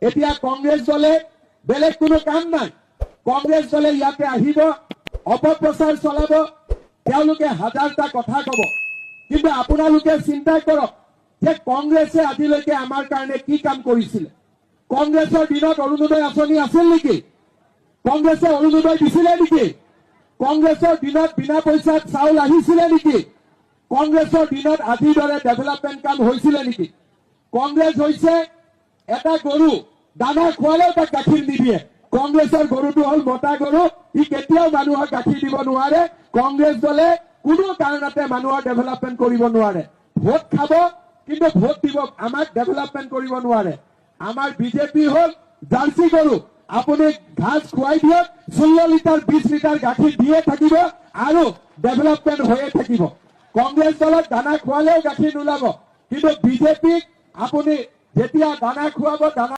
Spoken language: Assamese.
এতিয়া কংগ্ৰেছ দলে বেলেগ কোনো কাম নাই। কংগ্ৰেছ দলে ইয়াতে আহিব, অপপ্ৰচাৰ চলাব, তেওঁলোকে হাজাৰটা কথা কব। কিন্তু আপোনালোকে চিন্তা কৰক যে কংগ্ৰেছে আজিলৈকে আমাৰ কাৰণে কি কাম কৰিছিলে। কংগ্ৰেছৰ দিনত অৰুণোদয় আঁচনি আছিল নেকি? কংগ্ৰেছে অৰুণোদয় দিছিলে নেকি? কংগ্ৰেছৰ দিনত বিনা পইচাত চাউল আহিছিলে নেকি? কংগ্ৰেছৰ দিনত আজিৰ দৰে ডেভেলপমেণ্ট কাম হৈছিলে নেকি? কংগ্ৰেছ হৈছে এটা গৰু, দানা খোৱালেও তাক গাখীৰ নিদিয়ে। কংগ্ৰেছৰ গৰুটো হল মতা গৰু, ই কেতিয়াও মানুহক গাখীৰ দিব নোৱাৰে। কংগ্ৰেছ দলে কোনো কাৰণতে মানুহৰ ডেভেলপমেণ্ট কৰিব নোৱাৰে। ভোট খাব কিন্তু ভোট দিব, আমাক ডেভেলপমেণ্ট কৰিব নোৱাৰে। আমাৰ বিজেপি হল জাৰ্চি গৰু, আপুনি ঘাস খুৱাই দিয়ক, 16 লিটাৰ 20 লিটাৰ গাখীৰ দিয়ে থাকিব আৰু ডেভেলপমেণ্ট হৈয়ে থাকিব। কংগ্ৰেছ দলত দানা খোৱালেও গাখীৰ নোলাব, কিন্তু বিজেপিক আপুনি যেতিয়া দানা খুৱাব, দানা